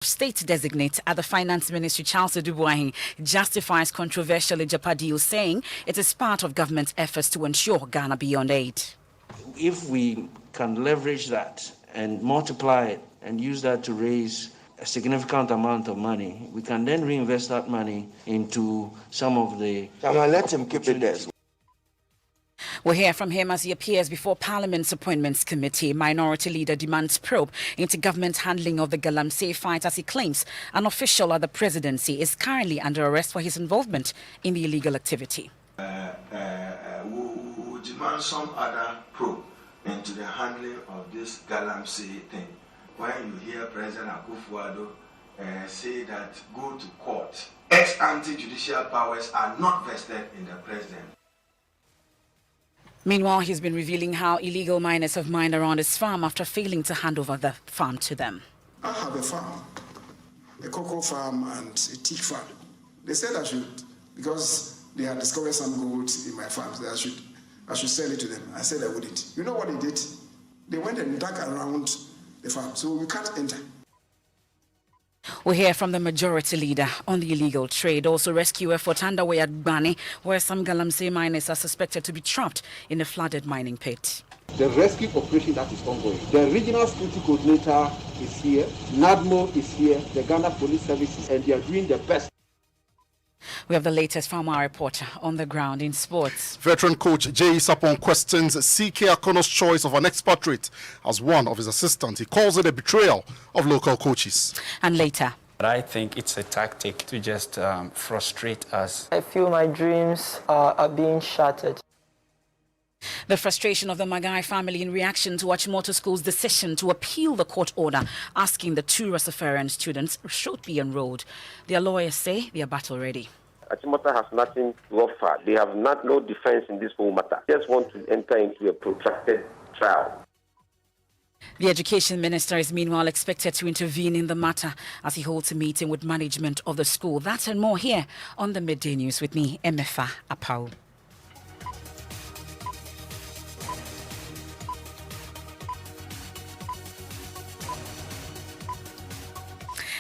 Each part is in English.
State designate at the Finance Ministry, Charles Dubois, justifies controversial Ijapa deal, saying it is part of government's efforts to ensure Ghana beyond aid. If we can leverage that and multiply it and use that to raise a significant amount of money, we can then reinvest that money into some of the... Let him keep it there. We'll hear from him as he appears before Parliament's Appointments Committee. Minority Leader demands probe into government's handling of the Galamsey fight as he claims an official at the presidency is currently under arrest for his involvement in the illegal activity. We demand some other probe into the handling of this Galamsey thing. When you hear President Akufo-Addo say that go to court, ex-ante judicial powers are not vested in the president. Meanwhile, he's been revealing how illegal miners have mined around his farm after failing to hand over the farm to them. I have a farm, a cocoa farm and a teak farm. They said I should, because they had discovered some gold in my farm, that I should sell it to them. I said I wouldn't. You know what they did? They went and dug around the farm, so we can't enter. We'll hear from the majority leader on the illegal trade. Also, rescue effort underway at Bani, where some Galamsey miners are suspected to be trapped in a flooded mining pit. The rescue operation that is ongoing. The regional security coordinator is here, NADMO is here, the Ghana Police Services, and they are doing the best. We have the latest from our reporter on the ground in sports. Veteran coach Jay Sapon questions CK Akono's choice of an expatriate as one of his assistants. He calls it a betrayal of local coaches. And later, I think it's a tactic to just frustrate us. I feel my dreams are being shattered. the frustration of the Magai family in reaction to Achimota School's decision to appeal the court order asking the two Rastafarian students should be enrolled. Their lawyers say they are battle ready. Achimota has nothing to offer. They have no defense in this whole matter. They just want to enter into a protracted trial. The Education Minister is meanwhile expected to intervene in the matter as he holds a meeting with management of the school. That and more here on the Midday News with me, Emefa Apau.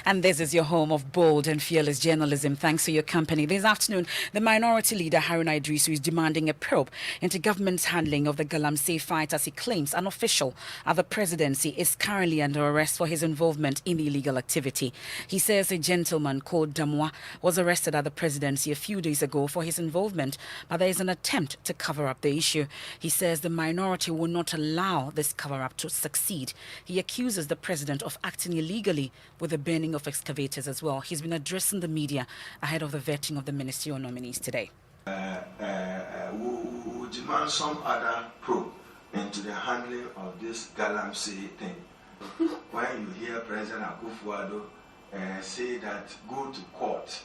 And this is your home of bold and fearless journalism. Thanks for your company. This afternoon, the Minority Leader Haruna Idrisu is demanding a probe into government's handling of the Galamsey fight as he claims an official at the presidency is currently under arrest for his involvement in the illegal activity. He says a gentleman called Damwa was arrested at the presidency a few days ago for his involvement, but there is an attempt to cover up the issue. He says the minority will not allow this cover-up to succeed. He accuses the president of acting illegally with the burning of excavators as well. He's been addressing the media ahead of the vetting of the ministerial nominees today. We demand some other probe into the handling of this Galamsey thing. When you hear President Akufo-Addo say that go to court,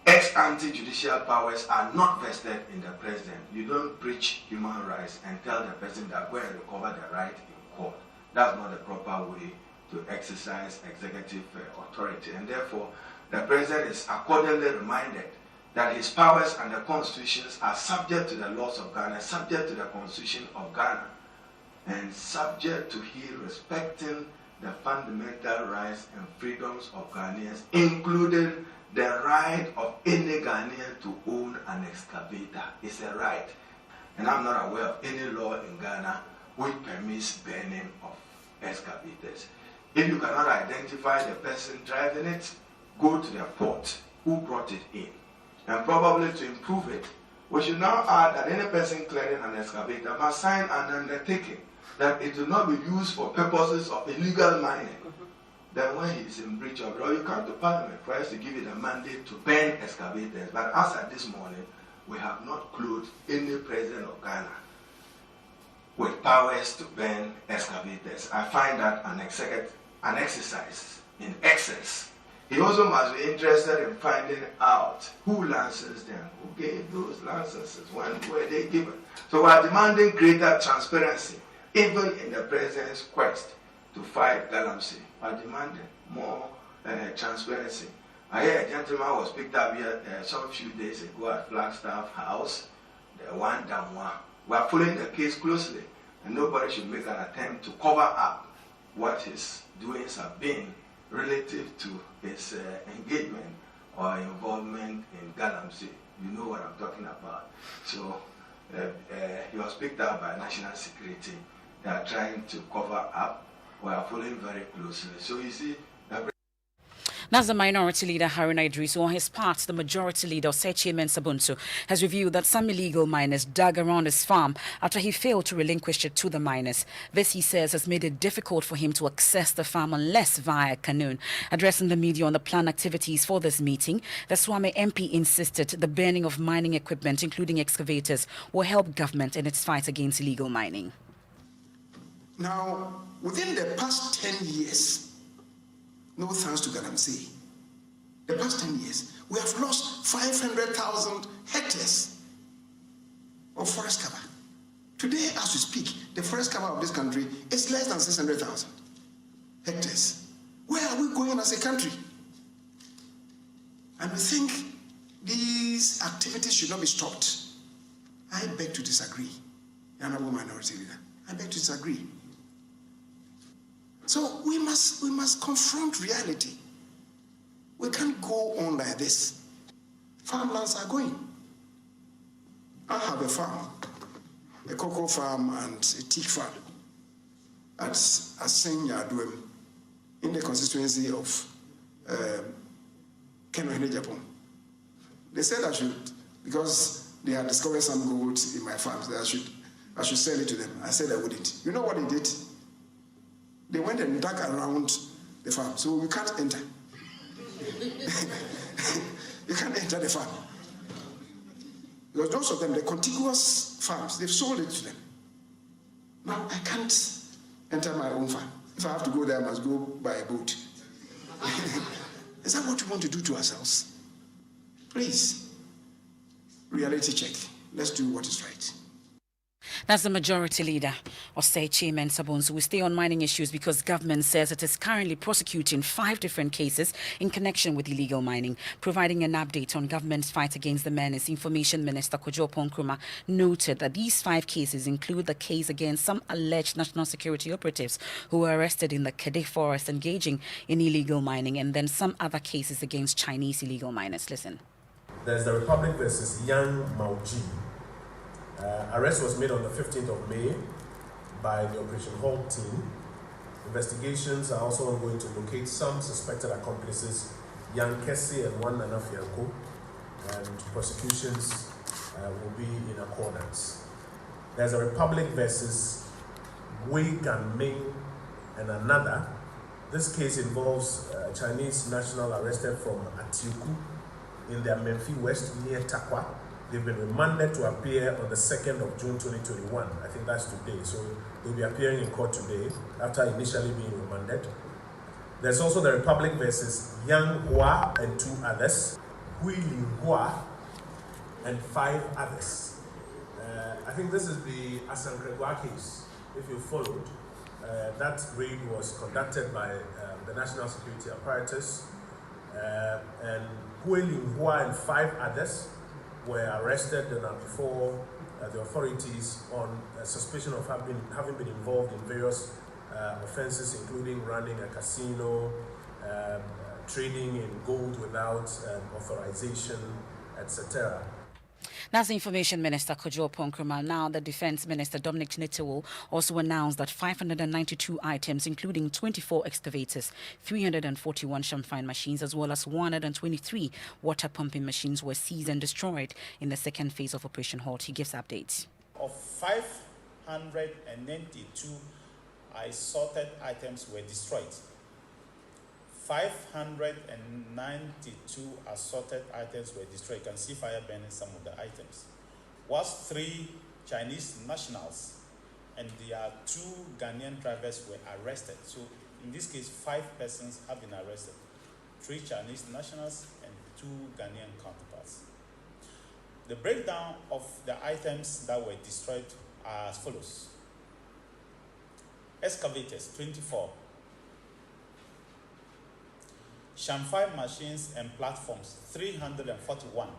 ex-ante judicial powers are not vested in the president. You don't breach human rights and tell the president that go and recover the right in court. That's not the proper way to exercise executive authority, and therefore the president is accordingly reminded that his powers and the constitutions are subject to the laws of Ghana, subject to the constitution of Ghana, and subject to he respecting the fundamental rights and freedoms of Ghanaians, including the right of any Ghanaian to own an excavator. It's a right, and I'm not aware of any law in Ghana which permits burning of excavators. If you cannot identify the person driving it, go to the port who brought it in. And probably to improve it, we should now add that any person clearing an excavator must sign an undertaking that it will not be used for purposes of illegal mining. Then when he is in breach of law, you come to Parliament for us to give you the mandate to ban excavators. But as at this morning, we have not clothed any president of Ghana with powers to ban excavators. I find that an exercise in excess. He also must be interested in finding out who licensed them, who gave those licenses, when were they given. So we are demanding greater transparency, even in the president's quest to fight Galamsey. We are demanding more transparency. I hear a gentleman was picked up here some few days ago at Flagstaff House, the one Damwa. We are following the case closely, and nobody should make an attempt to cover up what his doings have been relative to his engagement or involvement in Galamsey. You know what I'm talking about. So he was picked up by national security. They are trying to cover up. We are following very closely. So you see, that's the Minority Leader Haruna Idris. On his part, the Majority Leader Osei Mensah-Bonsu has revealed that some illegal miners dug around his farm after he failed to relinquish it to the miners. This, he says, has made it difficult for him to access the farm unless via canoe. Addressing the media on the planned activities for this meeting, the Swami MP insisted the burning of mining equipment, including excavators, will help government in its fight against illegal mining. Now, within the past 10 years, no thanks to Galamsey, the past 10 years, we have lost 500,000 hectares of forest cover. Today, as we speak, the forest cover of this country is less than 600,000 hectares. Where are we going as a country? And we think these activities should not be stopped. I beg to disagree, Honourable Minority Leader. I beg to disagree. So we must confront reality. We can't go on like this. Farmlands are going. I have a farm, a cocoa farm and a teak farm at Asen Yaduem in the constituency of Kenohene, Japan. They said I should, because they had discovered some gold in my farms, that I should sell it to them. I said I wouldn't. You know what they did? They went and dug around the farm, so you can't enter. You can't enter the farm. Because those of them, the contiguous farms, they've sold it to them. Now I can't enter my own farm. If I have to go there, I must go by a boat. Is that what we want to do to ourselves? Please, reality check. Let's do what is right. That's the Majority Leader, Osei Mensah-Bonsu. We stay on mining issues because government says it is currently prosecuting 5 different cases in connection with illegal mining. Providing an update on government's fight against the menace, Information Minister Kojo Nkrumah noted that these 5 cases include the case against some alleged national security operatives who were arrested in the Kede forest engaging in illegal mining, and then some other cases against Chinese illegal miners. Listen. There's the Republic versus Yang Maoji. Arrest was made on the 15th of May by the Operation Halt team. Investigations are also ongoing to locate some suspected accomplices, Yang Kesi and one Nana Fianko, and prosecutions will be in accordance. There's a Republic versus Wei Ganming and another. This case involves a Chinese national arrested from Atiuku in the Menfi West near Takwa. They've been remanded to appear on the 2nd of June 2021. I think that's today. So they'll be appearing in court today after initially being remanded. There's also the Republic versus Yang Hua and 2 others, Hui Lin Hua and 5 others. I think this is the Asankregwa case, if you followed. That raid was conducted by the National Security Apparatus, and Hui Lin Hua and 5 others were arrested before the authorities on suspicion of having been involved in various offenses, including running a casino, trading in gold without authorization, etc. That's the Information Minister Kojo Nkrumah. Now, the Defense Minister Dominic Nitiwul also announced that 592 items, including 24 excavators, 341 champagne machines, as well as 123 water pumping machines were seized and destroyed in the second phase of Operation Halt. He gives updates. Of 592 assorted items were destroyed. 592 assorted items were destroyed. You can see fire burning some of the items. Whilst 3 Chinese nationals and their 2 Ghanaian drivers were arrested. So in this case, 5 persons have been arrested. 3 Chinese nationals and 2 Ghanaian counterparts. The breakdown of the items that were destroyed are as follows. Excavators, 24. Champagne machines and platforms, 341.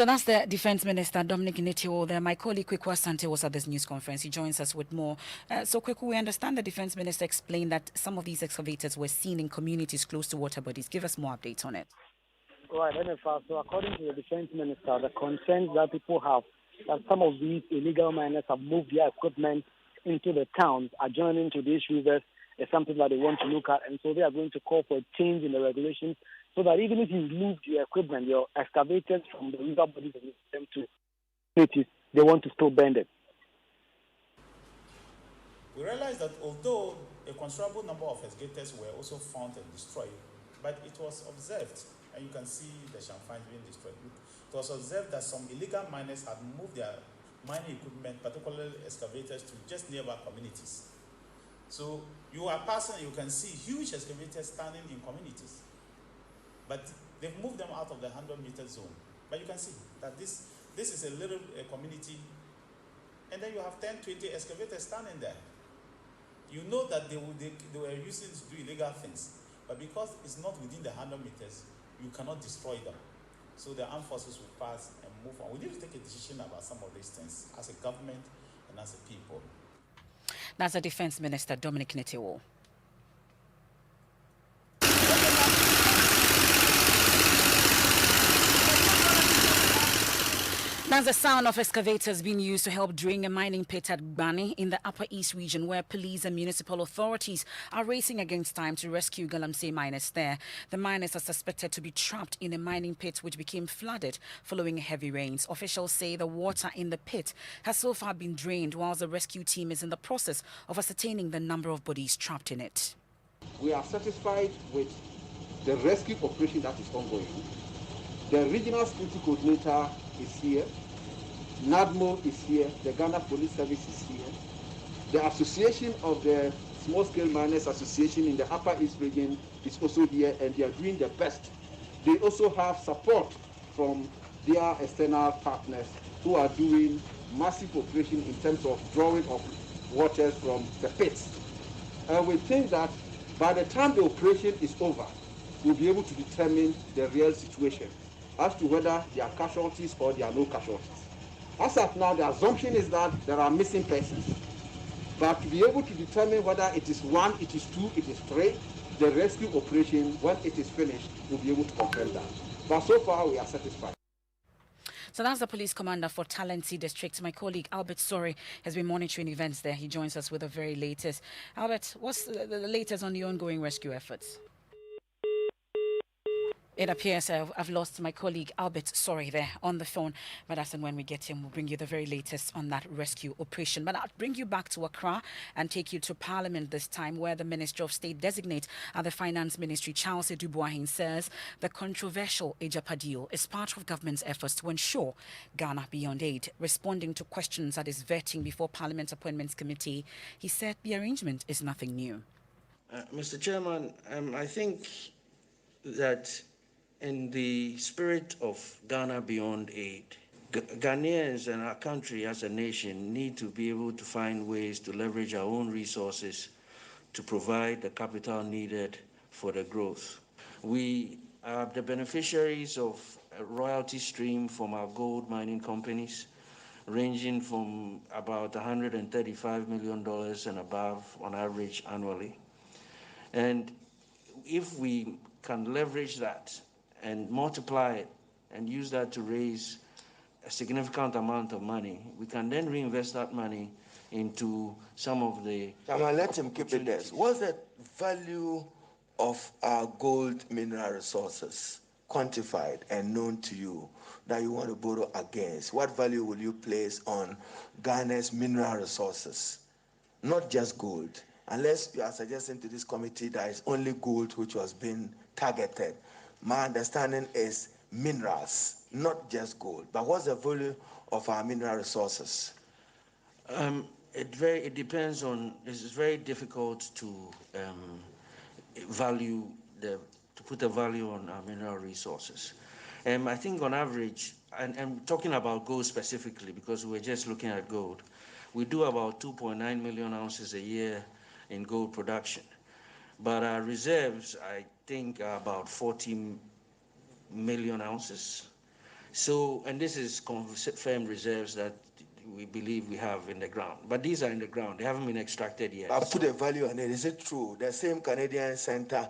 So that's the Defense Minister, Dominic Nitio, there. My colleague Kweku Asante was at this news conference. He joins us with more. So Kweku, we understand the Defense Minister explained that some of these excavators were seen in communities close to water bodies. Give us more updates on it. Right, NFR. So according to the Defense Minister, the concerns that people have that some of these illegal miners have moved their equipment into the towns adjoining to these rivers is something that they want to look at. And so they are going to call for a change in the regulations so that even if you move your equipment, your excavators from the river bodies and them to cities, they want to still bend it. We realized that although a considerable number of excavators were also found and destroyed, but it was observed, and you can see the champagne being destroyed. It was observed that some illegal miners had moved their mining equipment, particularly excavators, to just nearby communities. So you are passing, you can see huge excavators standing in communities, but they've moved them out of the 100-meter zone. But you can see that this is a little community, and then you have 10, 20 excavators standing there. You know that they were using to do illegal things, but because it's not within the 100 meters, you cannot destroy them. So the armed forces will pass and move on. We need to take a decision about some of these things as a government and as a people. That's the Defense Minister, Dominic Nitio. That's the sound of excavators being used to help drain a mining pit at Bani in the Upper East region, where police and municipal authorities are racing against time to rescue Galamsey miners there. The miners are suspected to be trapped in a mining pit which became flooded following heavy rains. Officials say the water in the pit has so far been drained, whilst the rescue team is in the process of ascertaining the number of bodies trapped in it. We are satisfied with the rescue operation that is ongoing. The regional security coordinator is here. NADMO is here. The Ghana Police Service is here. The Association of the Small Scale Miners Association in the Upper East region is also here, and they are doing their best. They also have support from their external partners who are doing massive operation in terms of drawing of waters from the pits. And we think that by the time the operation is over, we'll be able to determine the real situation as to whether there are casualties or there are no casualties. As of now, the assumption is that there are missing persons. But to be able to determine whether it is one, it is two, it is three, the rescue operation, when it is finished, we'll be able to confirm that. But so far, we are satisfied. So that's the police commander for Talensi District. My colleague Albert Sori has been monitoring events there. He joins us with the very latest. Albert, what's the latest on the ongoing rescue efforts? It appears I've lost my colleague Albert Sori there on the phone, but as and when we get him, we'll bring you the very latest on that rescue operation. But I'll bring you back to Accra and take you to Parliament this time, where the Minister of State designate at the Finance Ministry, Charles Edubuahin, says the controversial Ejapa deal is part of government's efforts to ensure Ghana Beyond Aid. Responding to questions at his vetting before Parliament Appointments Committee, he said the arrangement is nothing new. Mr. Chairman, I think that in the spirit of Ghana Beyond Aid, Ghanaians and our country as a nation need to be able to find ways to leverage our own resources to provide the capital needed for the growth. We are the beneficiaries of a royalty stream from our gold mining companies, ranging from about $135 million and above on average annually. And if we can leverage that and multiply it and use that to raise a significant amount of money, we can then reinvest that money into some of the... Chairman, let him keep it there. What's the value of our gold mineral resources quantified and known to you that you want to borrow against? What value will you place on Ghana's mineral resources? Not just gold. Unless you are suggesting to this committee that it's only gold which was being targeted. My understanding is minerals, not just gold. But what's the value of our mineral resources? It depends on. It's very difficult to put a value on our mineral resources. I think on average, and I'm talking about gold specifically because we're just looking at gold, we do about 2.9 million ounces a year in gold production. But our reserves, I think, are about 40 million ounces. So, and this is confirmed reserves that we believe we have in the ground. But these are in the ground. They haven't been extracted yet. I put a value on it. Is it true? The same Canadian center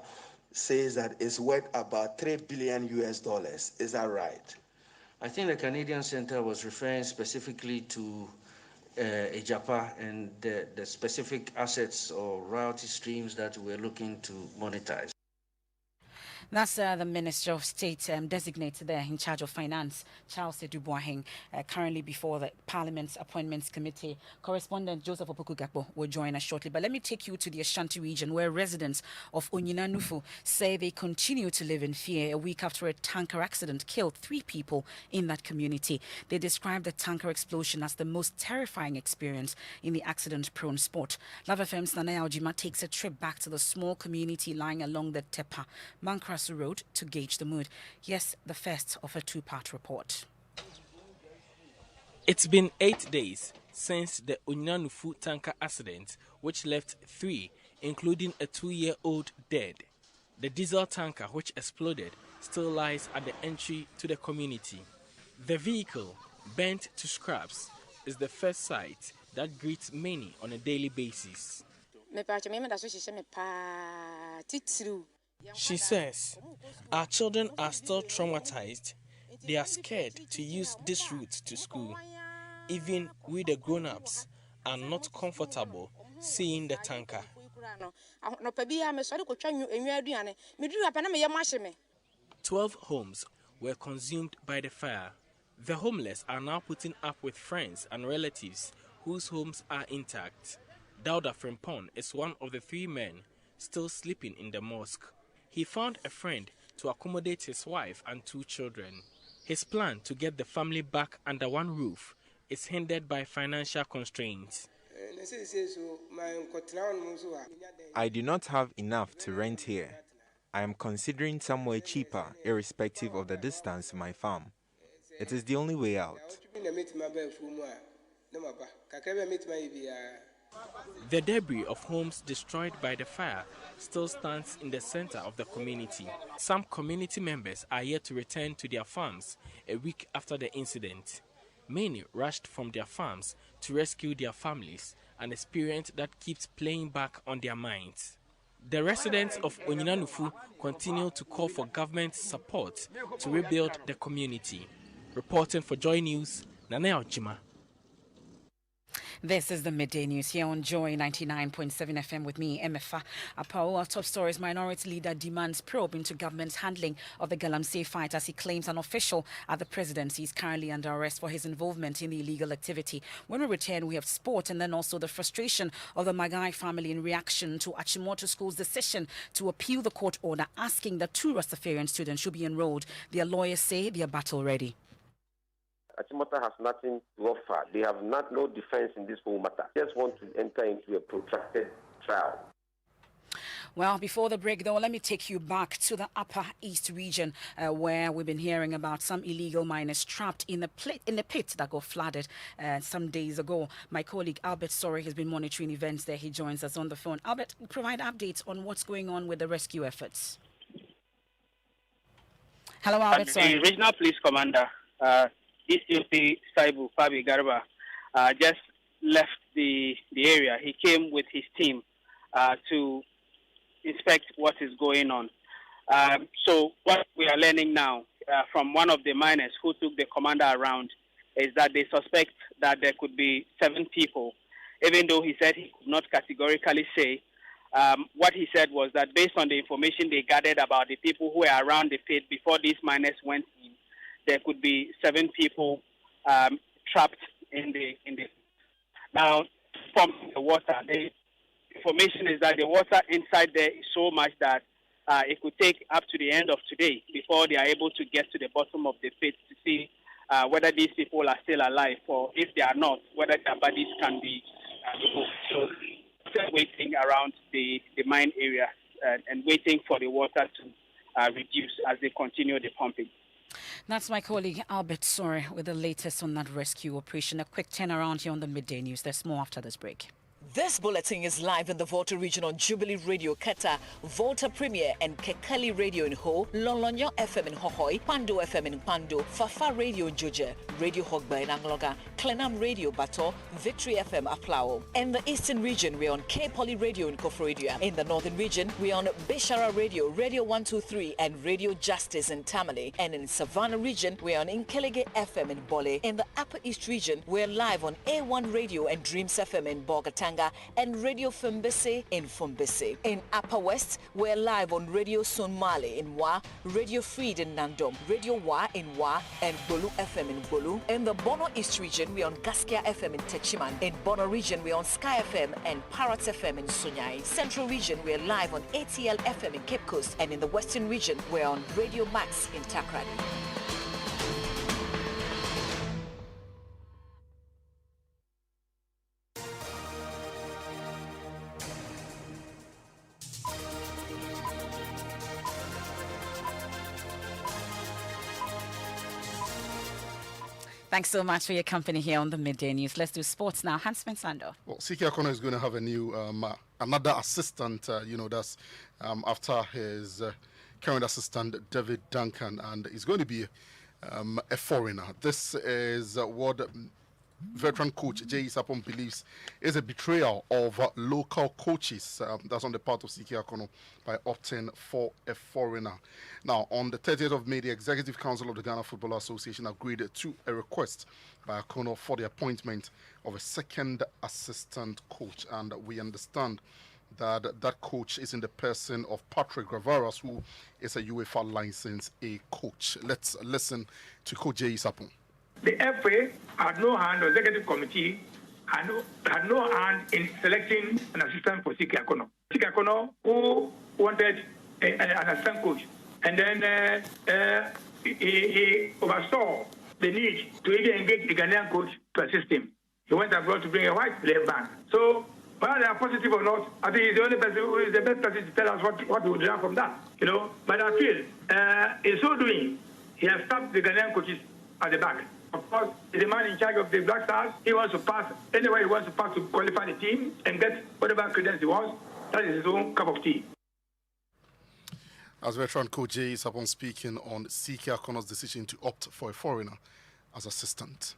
says that it's worth about $3 billion US. Is that right? I think the Canadian Center was referring specifically to Ejapa and the specific assets or royalty streams that we're looking to monetize. That's the Minister of State designated there in charge of Finance, Charles Dubois, currently before the Parliament's Appointments Committee. Correspondent Joseph Opoku-Gakpo will join us shortly. But let me take you to the Ashanti region, where residents of Onyina Nufu say they continue to live in fear a week after a tanker accident killed 3 people in that community. They described the tanker explosion as the most terrifying experience in the accident-prone spot. Love FM's Nanaya Ojima takes a trip back to the small community lying along the Tepa Mankras Road to gauge the mood. Yes, the first of a 2-part report. It's been 8 days since the Onyina Nufu tanker accident, which left 3, including a 2-year-old, dead. The diesel tanker which exploded still lies at the entry to the community. The vehicle, burnt to scraps, is the first sight that greets many on a daily basis. She says, our children are still traumatized. They are scared to use this route to school. Even we, the grown-ups, are not comfortable seeing the tanker. 12 homes were consumed by the fire. The homeless are now putting up with friends and relatives whose homes are intact. Dauda Frimpong is one of the 3 men still sleeping in the mosque. He found a friend to accommodate his wife and 2 children. His plan to get the family back under one roof is hindered by financial constraints. I do not have enough to rent here. I am considering somewhere cheaper, irrespective of the distance to my farm. It is the only way out. The debris of homes destroyed by the fire still stands in the center of the community. Some community members are yet to return to their farms a week after the incident. Many rushed from their farms to rescue their families, an experience that keeps playing back on their minds. The residents of Onyina Nufu continue to call for government support to rebuild the community. Reporting for Joy News, Nanaya Ojima. This is the Midday News here on Joy 99.7 FM with me, Emefa Apao. Our top stories: minority leader demands probe into government's handling of the Galamsey fight as he claims an official at the presidency is currently under arrest for his involvement in the illegal activity. When we return, we have sport and then also the frustration of the Magai family in reaction to Achimota School's decision to appeal the court order asking that 2 Rastafarian students should be enrolled. Their lawyers say they are battle ready. Achimota has nothing to offer. They have no defense in this whole matter. Just want to enter into a protracted trial. Well, before the break, though, let me take you back to the Upper East region where we've been hearing about some illegal miners trapped in the pit that got flooded some days ago. My colleague Albert Sorry has been monitoring events there. He joins us on the phone. Albert, provide updates on what's going on with the rescue efforts. Hello, Albert Sorry. The Regional Police Commander, DCOP Saibu Fabi Garba, just left the area. He came with his team to inspect what is going on. So what we are learning now from one of the miners who took the commander around is that they suspect that there could be 7 people, even though he said he could not categorically say. What he said was that based on the information they gathered about the people who were around the pit before these miners went in, there could be 7 people trapped in the. Now, from the water, the information is that the water inside there is so much that it could take up to the end of today before they are able to get to the bottom of the pit to see whether these people are still alive, or if they are not, whether their bodies can be removed. So, still waiting around the mine area and waiting for the water to reduce as they continue the pumping. That's my colleague Albert Sorry with the latest on that rescue operation. A quick turnaround here on the Midday News. There's more after this break. This bulletin is live in the Volta region on Jubilee Radio Keta, Volta Premier and Kekali Radio in Ho, Lolonyo FM in Hohoi, Pando FM in Pando, Fafa Radio in Joje, Radio Hogba in Angloga, Klenam Radio Bato, Victory FM Aplao. In the eastern region, we're on K Poly Radio in Kofrodia. In the northern region, we're on Bishara Radio, Radio 123 and Radio Justice in Tamale. And in Savannah region, we're on Inkelege FM in Bole. In the upper east region, we're live on A1 Radio and Dreams FM in Bogatanga and Radio Fumbese in Fumbese. In Upper West, we're live on Radio Sonmale in Wa, Radio Freed in Nandom, Radio Wa in Wa, and Bolu FM in Bolu. In the Bono East region, we're on Gaskia FM in Techiman. In Bono region, we're on Sky FM and Parrot FM in Sunyai. Central region, we're live on ATL FM in Cape Coast. And in the Western region, we're on Radio Max in Takrady. Thanks so much for your company here on the Midday News. Let's do sports now. Hans Sando. Well, CK Akono is going to have a new, another assistant, that's after his current assistant, David Duncan, and he's going to be a foreigner. This is what veteran coach Jay Sapon believes is a betrayal of local coaches. That's on the part of CK Akono by opting for a foreigner. Now, on the 30th of May, the Executive Council of the Ghana Football Association agreed to a request by Akono for the appointment of a second assistant coach. And we understand that that coach is in the person of Patrick Gravaras, who is a UEFA licensed A coach. Let's listen to Coach Jay Sapon. The FA had no hand, the executive committee had no hand in selecting an assistant for CK Akono. CK Akono, who wanted an assistant coach, and then he oversaw the need to even engage the Ghanaian coach to assist him. He went abroad to bring a white player back. So, whether they are positive or not, I think he's the only person who is the best person to tell us what we would learn from that. But I feel in so doing, he has stabbed the Ghanaian coaches at the back. Of course, he's the man in charge of the Black Stars. He wants to pass anywhere he wants to pass to qualify the team and get whatever credence he wants. That is his own cup of tea. As veteran coach Jay is upon speaking on CK Akono's decision to opt for a foreigner as assistant.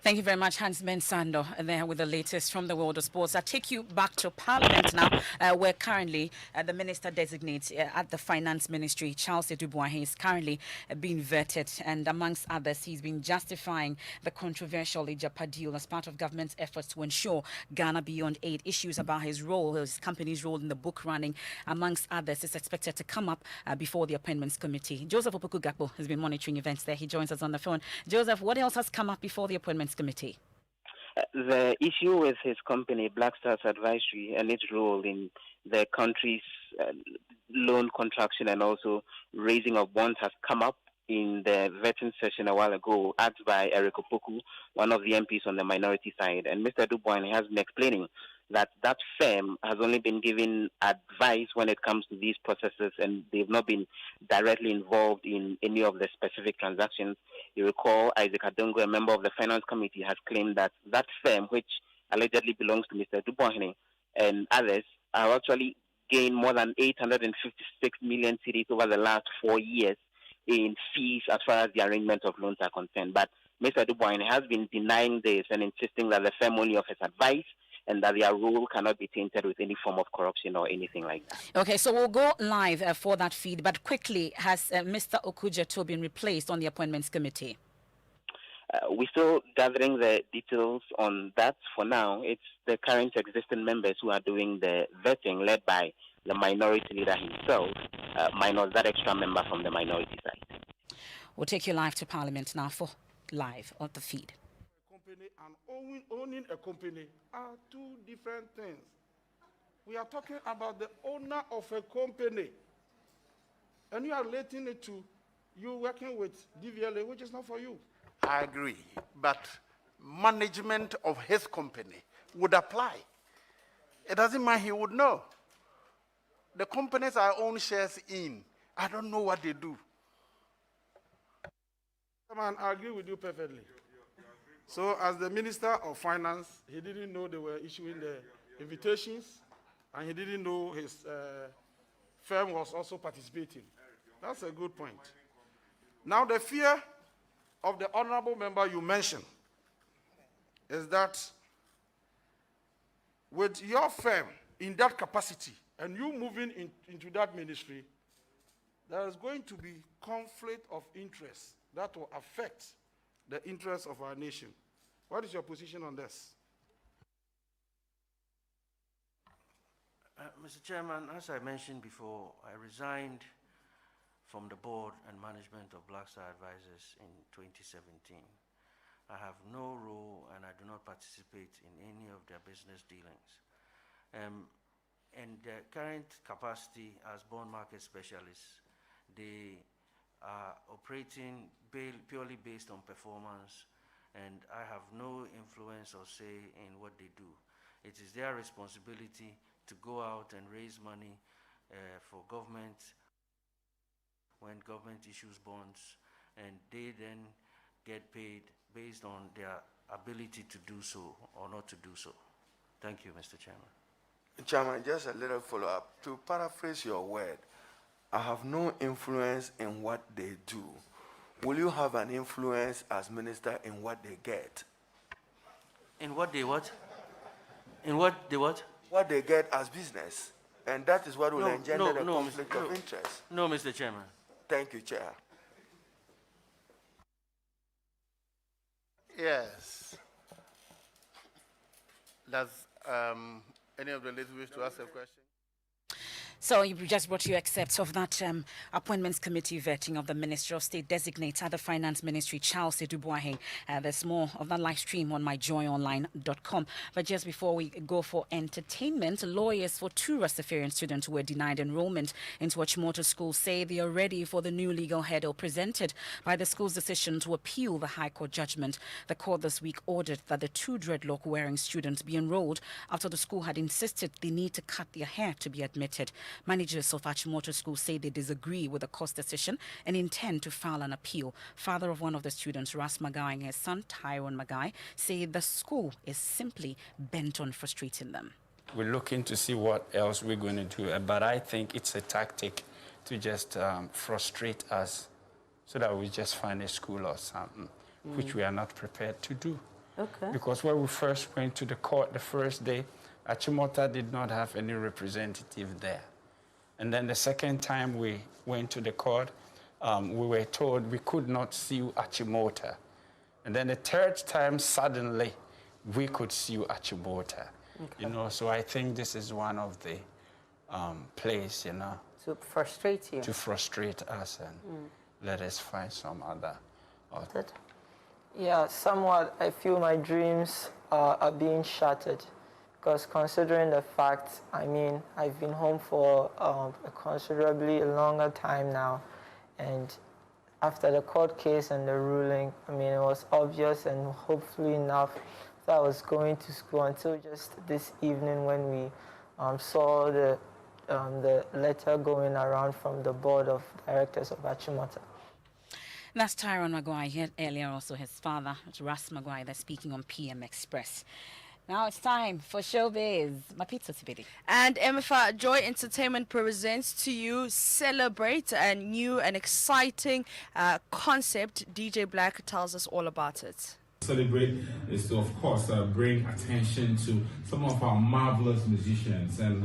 Thank you very much, Hans Sando, there with the latest from the world of sports. I take you back to Parliament now, where currently the minister designate at the Finance Ministry, Charles Edubuahe, is currently being vetted, and amongst others, he's been justifying the controversial Ijapa deal as part of government's efforts to ensure Ghana Beyond Aid. Issues about his role, his company's role in the book running, amongst others, is expected to come up before the Appointments Committee. Joseph Opoku-Gakpo has been monitoring events there. He joins us on the phone. Joseph, what else has come up before the Appointments Committee? The issue with his company, Black Stars Advisory, and its role in the country's loan contraction and also raising of bonds has come up in the vetting session a while ago, asked by Eric Opoku, one of the MPs on the minority side. And Mr. Dubois has been explaining that firm has only been given advice when it comes to these processes, and they've not been directly involved in any of the specific transactions. You recall Isaac Adongo, a member of the Finance Committee, has claimed that firm, which allegedly belongs to Mr. Dubois and others, have actually gained more than 856 million cedis over the last 4 years in fees as far as the arrangement of loans are concerned. But Mr. Dubois has been denying this and insisting that the firm only offers advice and that their role cannot be tainted with any form of corruption or anything like that. Okay, so we'll go live for that feed, but quickly, has Mr. Okujeto been replaced on the Appointments Committee? We're still gathering the details on that. For now, it's the current existing members who are doing the vetting, led by the minority leader himself, minus that extra member from the minority side. We'll take you live to Parliament now for live on the feed. And owning a company are two different things. We are talking about the owner of a company, and you are relating it to you working with DVLA, which is not for you. I agree, but management of his company would apply. It doesn't mean he would know. The companies I own shares in, I don't know what they do. Come on, I agree with you perfectly. So as the Minister of Finance, he didn't know they were issuing the invitations, and he didn't know his firm was also participating. That's a good point. Now, the fear of the honorable member you mentioned is that with your firm in that capacity and you moving into that ministry, there is going to be conflict of interest that will affect the interests of our nation. What is your position on this? Mr. Chairman, as I mentioned before, I resigned from the board and management of Black Star Advisors in 2017. I have no role and I do not participate in any of their business dealings. In the current capacity as bond market specialists, they are operating purely based on performance, and I have no influence or say in what they do. It is their responsibility to go out and raise money for government when government issues bonds, and they then get paid based on their ability to do so or not to do so. Thank you, Mr. Chairman. Chairman, just a little follow-up. To paraphrase your word, I have no influence in what they do. Will you have an influence as minister in what they get? In what they what? In what they what? What they get as business. And that is what will engender the conflict of interest. No, Mr. Chairman. Thank you, Chair. Yes. Does any of the ladies wish to ask a question? So you just brought your accept of that appointments committee vetting of the Minister of State designate at the Finance Ministry, Charles Edubuahe. There's more of that live stream on myjoyonline.com. But just before we go for entertainment, lawyers for two Rastafarian students who were denied enrollment into Achimota School say they are ready for the new legal hurdle presented by the school's decision to appeal the High Court judgment. The court this week ordered that the two dreadlock-wearing students be enrolled after the school had insisted they need to cut their hair to be admitted. Managers of Achimota School say they disagree with the court's decision and intend to file an appeal. Father of one of the students, Ras Magai, and his son, Tyrone Magai, say the school is simply bent on frustrating them. We're looking to see what else we're going to do, but I think it's a tactic to just frustrate us so that we just find a school or something, which we are not prepared to do. Okay. Because when we first went to the court the first day, Achimota did not have any representative there. And then the second time we went to the court, we were told we could not sue Achimota. And then the third time, suddenly, we could sue Achimota. Okay. You know, so I think this is one of the plays, you know. To frustrate you. To frustrate us and let us find some other. Yeah, somewhat I feel my dreams are being shattered. Because considering the fact, I mean, I've been home for a considerably longer time now. And after the court case and the ruling, I mean, it was obvious and hopefully enough that I was going to school until just this evening when we saw the letter going around from the board of directors of Achimota. That's Tyrone Maguire here earlier, also his father, Ras Maguire, that's speaking on PM Express. Now it's time for Showbiz. Mapito Tibidi. And MFA Joy Entertainment presents to you Celebrate, a new and exciting concept. DJ Black tells us all about it. Celebrate is to, of course, bring attention to some of our marvelous musicians. And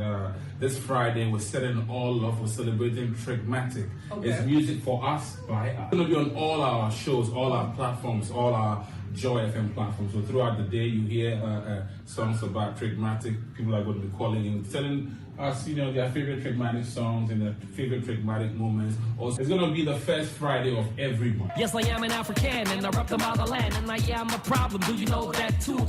this Friday, we're setting all off. We're celebrating Trickmatic. Okay. It's music for us, by us. It's going to be on all our shows, all our platforms, all our Joy FM platforms. So throughout the day, you hear songs about Trickmatic. People are going to be calling in, telling us, you know, their favorite Trickmatic songs and their favorite Trickmatic moments. Also, it's going to be the first Friday of every month. Yes, I am an African and I rep the motherland, and I am a problem. Do you know that too?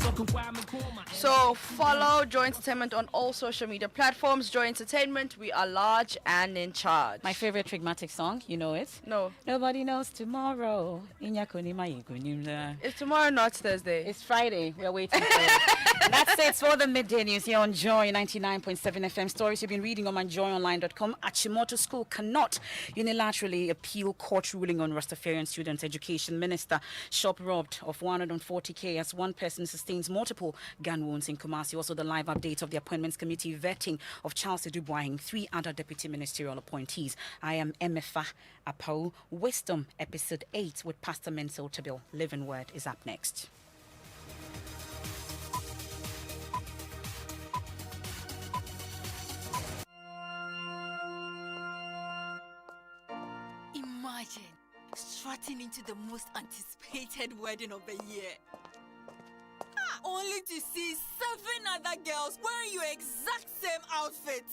So follow Joy Entertainment on all social media platforms. Joy Entertainment, we are large and in charge. My favorite Trickmatic song, you know it? No. Nobody knows tomorrow. It's tomorrow, not Thursday. It's Friday. We're waiting for it. That's it for the Midday News here on Joy 99.7 FM. stories you've been reading on myjoyonline.com. Achimoto School cannot unilaterally appeal court ruling on Rastafarian students. Education Minister shop robbed of 140k as one person sustains multiple gun wounds in Kumasi. Also, the live update of the Appointments Committee vetting of Charles Edubuaing, 3 other deputy ministerial appointees. I am Emefa Apau. Wisdom, episode 8 with Pastor Menzel Tabil. Living Word is up next. Imagine strutting into the most anticipated wedding of the year. Only to see 7 other girls wearing your exact same outfit.